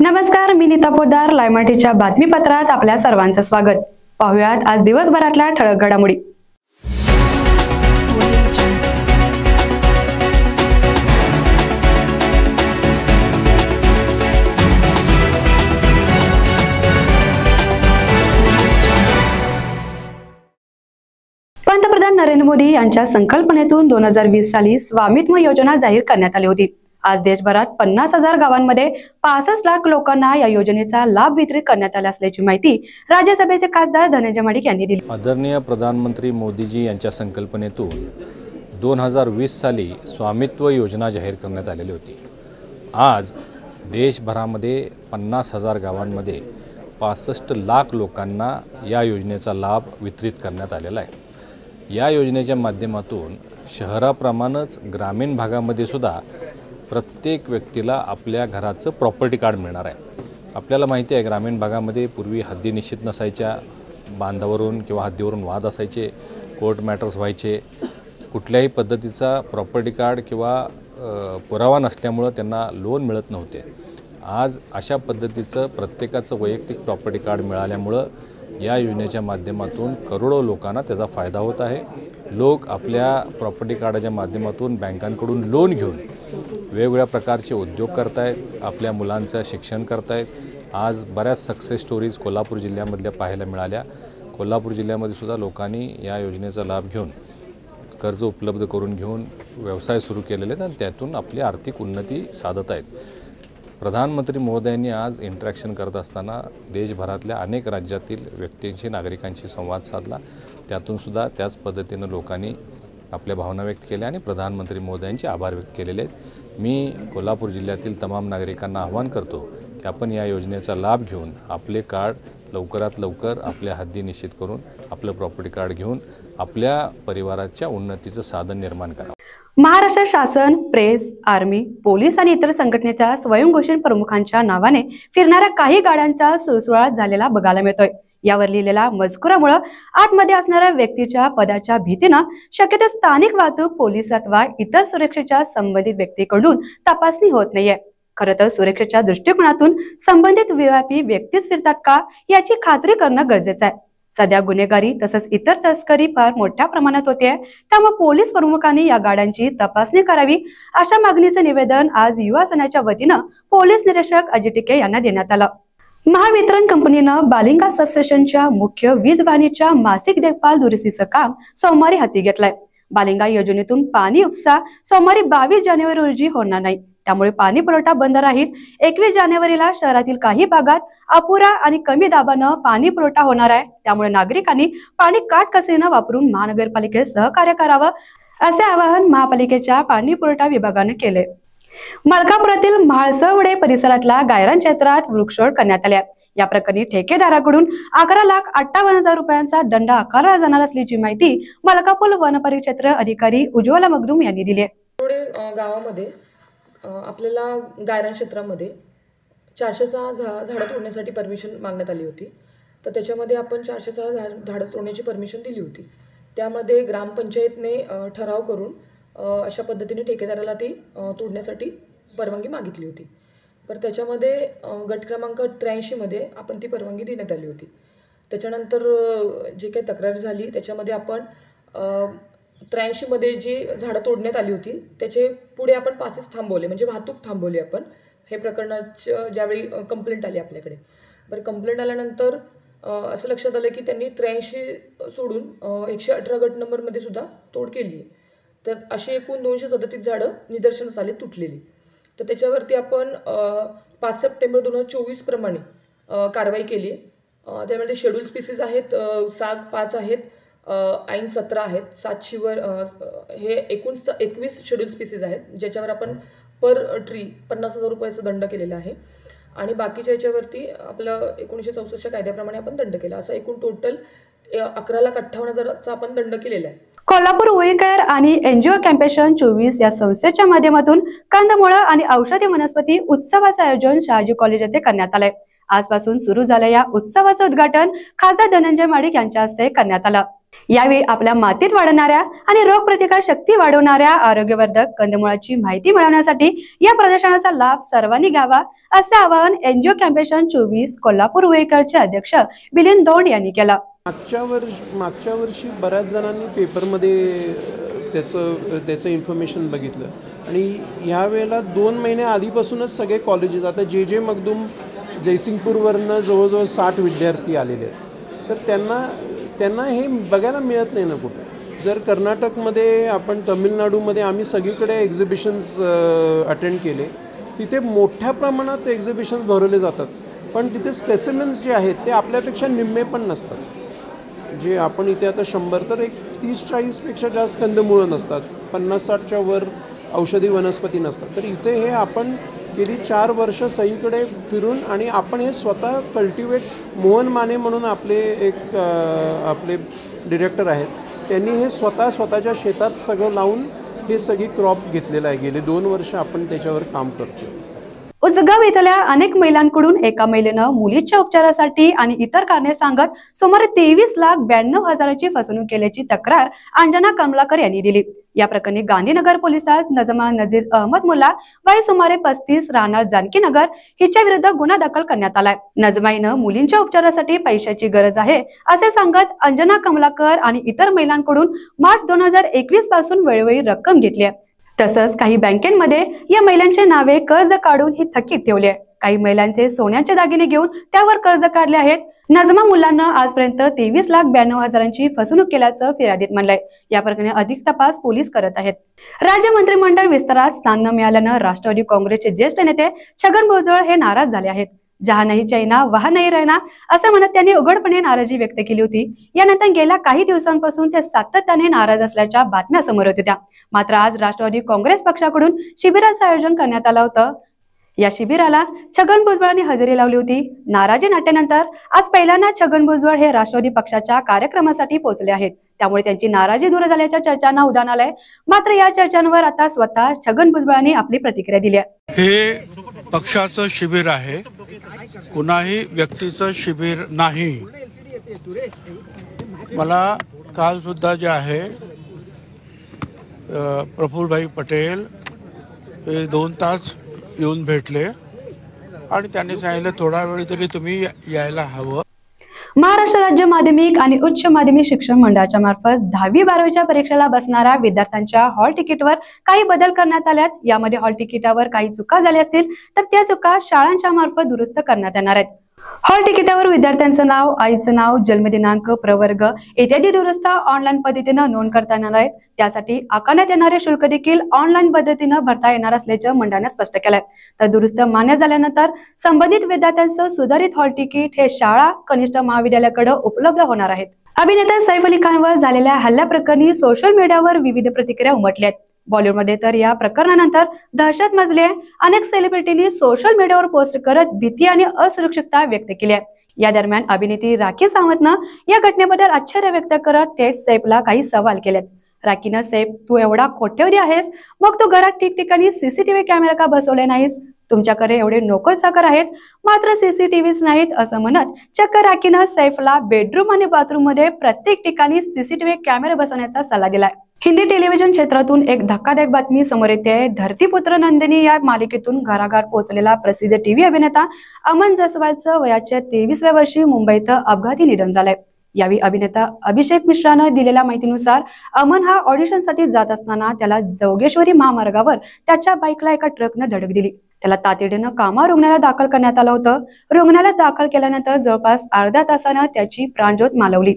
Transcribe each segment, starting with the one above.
नमस्कार, मी नीता पोद्दार. लाईव्ह मराठीच्या बातमीपत्रात आपल्या सर्वांचं स्वागत. पाहुयात आज दिवसभरातल्या ठळक घडामोडी. पंतप्रधान नरेंद्र मोदी यांच्या संकल्पनेतून 2020 साली स्वामित्व योजना जाहीर करण्यात आली होती. आज देशभरात 50,000 गावांमध्ये 65 लाख लोकांना या योजनेचा लाभ वितरित करण्यात आला असल्याची माहिती राज्यसभेचे खासदार धनंजय माडिक यांनी दिली. आदरणीय प्रधानमंत्री मोदीजी यांच्या संकल्पनेतून 2020 साली स्वामित्व योजना जाहीर करण्यात आलेली होती. आज देशभरामध्ये 50,000 गावांमध्ये 65 लाख लोकांना या योजनेचा लाभ वितरित करण्यात आलेला आहे. या योजनेच्या माध्यमातून शहराप्रमाणेच ग्रामीण भागामध्ये सुद्धा प्रत्येक व्यक्तीला आपल्या घराचं प्रॉपर्टी कार्ड मिळणार आहे. आपल्याला माहिती आहे, ग्रामीण भागामध्ये पूर्वी हद्दी निश्चित नसायच्या, बांधावरून किंवा हद्दीवरून वाद असायचे, कोर्ट मॅटर्स व्हायचे. कुठल्याही पद्धतीचा प्रॉपर्टी कार्ड किंवा पुरावा नसल्यामुळं त्यांना लोन मिळत नव्हते. आज अशा पद्धतीचं प्रत्येकाचं वैयक्तिक प्रॉपर्टी कार्ड मिळाल्यामुळं या योजनेच्या माध्यमातून करोडो लोकांना त्याचा फायदा होत आहे. लोक आपल्या प्रॉपर्टी कार्डाच्या माध्यमातून बँकांकडून लोन घेऊन वेगवेगळ्या प्रकारचे उद्योग करतायत, आपल्या मुलांचं शिक्षण करतायत. आज बऱ्याच सक्सेस स्टोरीज कोल्हापूर जिल्ह्यामधल्या पाहायला मिळाल्या. कोल्हापूर जिल्ह्यामध्ये सुद्धा लोकांनी या योजनेचा लाभ घेऊन कर्ज उपलब्ध करून घेऊन व्यवसाय सुरू केलेले आहेत आणि त्यातून आपली आर्थिक उन्नती साधत आहेत. प्रधानमंत्री महोदयांनी आज इंटरॅक्शन करत असताना देशभरातल्या अनेक राज्यातील व्यक्तींशी, नागरिकांशी संवाद साधला. त्यातून सुद्धा त्याच पद्धतीनं लोकांनी आपल्या भावना व्यक्त केल्या आणि प्रधानमंत्री महोदयांचे आभार व्यक्त केलेले आहेत. मी कोल्हापूर जिल्ह्यातील तमाम नागरिकांना आवाहन करतो की आपण या योजनेचा लाभ घेऊन आपले कार्ड लवकरात लवकर आपल्या हद्दी निश्चित करून आपलं प्रॉपर्टी कार्ड घेऊन आपल्या परिवाराच्या उन्नतीचं साधन निर्माण करा. महाराष्ट्र शासन, प्रेस, आर्मी, पोलीस आणि इतर संघटनेच्या स्वयंघोषित प्रमुखांच्या नावाने फिरणाऱ्या काही गाड्यांचा सुळसुळाट झालेला बघायला मिळतोय. यावर लिहिलेल्या मजकुरामुळे आतमध्ये असणाऱ्या व्यक्तीच्या पदाच्या भीतीनं शक्यतो स्थानिक वाहतूक पोलीस अथवा इतर सुरक्षेच्या संबंधित व्यक्तीकडून तपासणी होत नाहीये. खरं तर सुरक्षेच्या दृष्टिकोनातून संबंधित व्यापी व्यक्तीच फिरतात का याची खात्री करणं गरजेचं आहे. सध्या गुन्हेगारी तसंच इतर तस्करी फार मोठ्या प्रमाणात होते. त्यामुळे पोलीस प्रमुखांनी या गाड्यांची तपासणी करावी अशा मागणीचं निवेदन आज युवा सेनेच्या वतीनं पोलीस निरीक्षक अजय टिके यांना देण्यात आलं. महावितरण कंपनीनं बालिंगा सबस्टेशनच्या मुख्य वीज वाहिनीच्या मासिक देखभाल दुरुस्तीचं काम सोमवारी हाती घेतलंय. बालिंगा योजनेतून पाणी उपसा सोमवारी 22 जानेवारी रोजी होणार नाही. त्यामुळे पाणी पुरवठा बंद राहील. 21 जानेवारीला शहरातील काही भागात अपुरा आणि कमी दाबानं पाणी पुरवठा होणार आहे. त्यामुळे नागरिकांनी पाणी काटकसरीनं वापरून महानगरपालिकेत सहकार्य करावं असे आवाहन महापालिकेच्या पाणी पुरवठा विभागाने केले. मलकापुरातील म्हाळसवडे परिसरातल्या गायरान क्षेत्रात वृक्षतोड करण्यात आल्या. या प्रकरणी ठेकेदाराकडून 11,58,000 रुपयांचा दंड आकारला जाणार असल्याची माहिती मलकापूर वनपरिक्षेत्र अधिकारी उज्ज्वला मगदूम यांनी दिली. गावामध्ये आपल्याला गायरान क्षेत्रामध्ये 406 झाडं तोडण्यासाठी परमिशन मागण्यात आली होती. तर त्याच्यामध्ये आपण 406 झाडं तोडण्याची परमिशन दिली होती. त्यामध्ये ग्रामपंचायतने ठराव करून अशा पद्धतीने ठेकेदाराला ती तोडण्यासाठी परवानगी मागितली होती. तर त्याच्यामध्ये गट क्रमांक 83 मध्ये आपण ती परवानगी देण्यात आली होती. त्याच्यानंतर जे काही तक्रार झाली त्याच्यामध्ये आपण 83 मध्ये जी झाडं तोडण्यात आली होती त्याचे पुढे आपण पासेस थांबवले, म्हणजे वाहतूक थांबवली आपण. हे प्रकरणाच्या ज्यावेळी कंप्लेंट आली आपल्याकडे, बरं कंप्लेंट आल्यानंतर असं लक्षात आलं की त्यांनी 83 सोडून 118 गट नंबरमध्ये सुद्धा तोड केली आहे. तर अशी एकूण 237 झाडं निदर्शनास आले तुटलेली. तर त्याच्यावरती आपण 5 सप्टेंबर 2024 प्रमाणे कारवाई केली. त्यामध्ये शेड्यूल स्पीसीज आहेत 7-5 आहेत, ऐन 17 आहेत, 7 शिवर हे एकूण 21 शेड्यूल स्पीसीज आहेत, ज्याच्यावर आपण पर ट्री 50,000 रुपयाचा दंड केलेला आहे. आणि बाकीच्या याच्यावरती आपलं 1964च्या कायद्याप्रमाणे आपण दंड केला. असा एकूण टोटल 11,58,000चा आपण दंड केलेला आहे. कोल्हापूर वुईकेअर आणि एनजीओ कॅम्पेशन 24 या संस्थेच्या माध्यमातून कंदमुळं आणि औषधी वनस्पती उत्सवाचं आयोजन शहाजी कॉलेज येथे करण्यात आलंय. आजपासून सुरू झालेल्या या उत्सवाचं उद्घाटन खासदार धनंजय माडिक यांच्या हस्ते करण्यात आलं. यावेळी आपल्या मातीत वाढणाऱ्या आणि रोगप्रतिकार शक्ती वाढवणाऱ्या आरोग्यवर्धक कंदमुळाची माहिती मिळवण्यासाठी या प्रदर्शनाचा लाभ सर्वांनी घ्यावा असे आवाहन एनजीओ कॅम्पेशन 24 कोल्हापूर वेकरचे अध्यक्ष मिलिंद दौंड यांनी केलं. मागच्या वर्षी बऱ्याच जणांनी पेपरमध्ये त्याचं इन्फॉर्मेशन बघितलं आणि ह्यावेळेला 2 महिने आधीपासूनच सगळे कॉलेजेस, आता जे मखदूम जयसिंगपूरवरनं जवळजवळ 60 विद्यार्थी आलेले आहेत, तर त्यांना हे बघायला मिळत नाही ना कुठे. जर कर्नाटकमध्ये, आपण तमिळनाडूमध्ये आम्ही सगळीकडे एक्झिबिशन्स अटेंड केले, तिथे मोठ्या प्रमाणात एक्झिबिशन्स भरवले जातात, पण तिथे स्पेसिमेन्स जे आहेत ते आपल्यापेक्षा निम्मे पण नसतात. जे आपण इथे आता 100 तर एक 30-40पेक्षा जास्त कंदमुळं नसतात, 50-60च्या वर औषधी वनस्पती नसतात. तर इथे हे आपण गेली 4 वर्ष सगळीकडे फिरून आणि आपण हे स्वतः कल्टिवेट, मोहन माने म्हणून आपले डिरेक्टर आहेत, त्यांनी हे स्वतःच्या शेतात सगळं लावून हे सगळी क्रॉप घेतलेलं आहे. गेले 2 वर्ष आपण त्याच्यावर काम करतो. उजगाव इथल्या अनेक महिलांकडून एका महिलेनं मुलीच्या उपचारासाठी आणि इतर कारणे सांगत सुमारे 23,92,000ची फसवणूक केल्याची तक्रार अंजना कमलाकर यांनी दिली. या प्रकरणी गांधीनगर पोलिसात नजमा नजीर अहमद मुल्ला वय सुमारे 35 राहणार जानकीनगर हिच्या विरुद्ध गुन्हा दाखल करण्यात आलाय. नजमाईनं मुलींच्या उपचारासाठी पैशाची गरज आहे असे सांगत अंजना कमलाकर आणि इतर महिलांकडून मार्च 2021 पासून वेळोवेळी रक्कम घेतली आहे. तसंच काही बँकेमध्ये या महिलांचे नावे कर्ज काढून ही थकीत ठेवली आहे. काही महिलांचे सोन्याचे दागिने घेऊन त्यावर कर्ज काढले आहेत. नजमा मुल्लांना आजपर्यंत 23,92,000ची फसवणूक केल्याचं फिर्यादीत म्हणलंय. या प्रकरणी अधिक तपास पोलीस करत आहेत. राज्य मंत्रिमंडळ विस्तारात स्थान न मिळाल्यानं राष्ट्रवादी काँग्रेसचे ज्येष्ठ नेते छगन भुजबळ हे नाराज झाले आहेत. जहा नाही चाइना वहा नाही रहना असं म्हणत त्यांनी उघडपणे नाराजी व्यक्त केली होती. यानंतर गेल्या काही दिवसांपासून ते सातत्याने नाराज असल्याच्या बातम्या समोर येत होत्या. मात्र आज राष्ट्रवादी काँग्रेस पक्षाकडून शिबिराचं आयोजन करण्यात आलं होतं. या शिबिराला छगन भुजबळांनी हजेरी लावली होती. नाराजी नाट्यानंतर आज पहिल्यांदा छगन भुजबळ हे राष्ट्रवादी पक्षाच्या कार्यक्रमासाठी पोहोचले आहेत. त्यामुळे त्यांची नाराजी दूर झाल्याच्या चर्चांना उधाण आलंय. मात्र या चर्चांवर आता स्वतः छगन भुजबळांनी आपली प्रतिक्रिया दिली आहे. हे पक्षाचं शिबिर आहे, कुणाही व्यक्तीचं शिबिर नाही. मला काल सुद्धा जे आहे प्रफुल्लभाई पटेल हे 2 तास येऊन भेटले आणि त्यांनी सांगितलं थोडा वेळ तरी तुम्ही यायला हवं. महाराष्ट्र राज्य माध्यमिक आणि उच्च माध्यमिक शिक्षण मंडळाच्या मार्फत 10वी-12वीच्या परीक्षेला बसणाऱ्या विद्यार्थ्यांच्या हॉल तिकीटवर काही बदल करण्यात आल्यात. यामध्ये हॉल तिकिटावर काही चुका झाल्या असतील तर त्या चुका शाळांच्या मार्फत दुरुस्त करण्यात येणार आहेत. हॉल तिकिटावर विद्यार्थ्यांचं नाव, आईचं नाव, जन्मदिनांक, प्रवर्ग इत्यादी दुरुस्त ऑनलाईन पद्धतीनं नोंद करता येणार आहेत. त्यासाठी आकारण्यात येणारे शुल्क देखील ऑनलाईन पद्धतीनं भरता येणार असल्याचं मंडळाने स्पष्ट केलंय. तर दुरुस्त मान्य झाल्यानंतर संबंधित विद्यार्थ्यांचं सुधारित हॉल तिकीट हे शाळा कनिष्ठ महाविद्यालयाकडे उपलब्ध होणार आहेत. अभिनेता सैफ अली खानवर झालेल्या हल्ल्याप्रकरणी सोशल मीडियावर विविध प्रतिक्रिया उमटल्या आहेत. बॉलिवूडमध्ये तर या प्रकरणानंतर दहशत माजली आहे. अनेक सेलिब्रिटींनी सोशल मीडियावर पोस्ट करत भीती आणि असुरक्षितता व्यक्त केली आहे. या दरम्यान अभिनेत्री राखी सावंतनं या घटनेबद्दल आश्चर्य व्यक्त करत थेट सैफला काही सवाल केलेत. राखीनं, सैफ तू एवढा खोट्यवधी आहेस, मग तू घरात ठिकठिकाणी सीसीटीव्ही कॅमेरा का बसवले नाहीस? तुमच्याकडे एवढे नोकर चाकर आहेत मात्र सीसीटीव्हीच नाहीत असं म्हणत चक्क राखीनं सैफला बेडरूम आणि बाथरूम मध्ये प्रत्येक ठिकाणी सीसीटीव्ही कॅमेरा बसवण्याचा सल्ला दिलाय. हिंदी टेलिव्हिजन क्षेत्रातून एक धक्कादायक बातमी समोर येते. धरतीपुत्र नंदिनी या मालिकेतून घराघर पोहोचलेला प्रसिद्ध टीव्ही अभिनेता अमन जसवालचं वयाच्या 23व्या वर्षी मुंबईत अपघाती निधन झालंय. यावेळी अभिनेता अभिषेक मिश्रानं दिलेल्या माहितीनुसार अमन हा ऑडिशनसाठी जात असताना त्याला जोगेश्वरी महामार्गावर त्याच्या बाईकला एका ट्रकनं धडक दिली. त्याला तातडीनं कामा रुग्णालयात दाखल करण्यात आलं होतं. रुग्णालयात दाखल केल्यानंतर जवळपास अर्ध्या तासानं त्याची प्राणज्योत मालवली.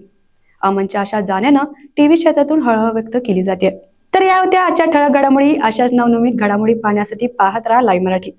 अमनच्या अशा जाण्यानं टीव्ही क्षेत्रातून हळहळ व्यक्त केली जाते. तर या होत्या आजच्या ठळक घडामोडी. अशाच नवनवीन घडामोडी पाहण्यासाठी पाहत राहा लाईव्ह मराठी.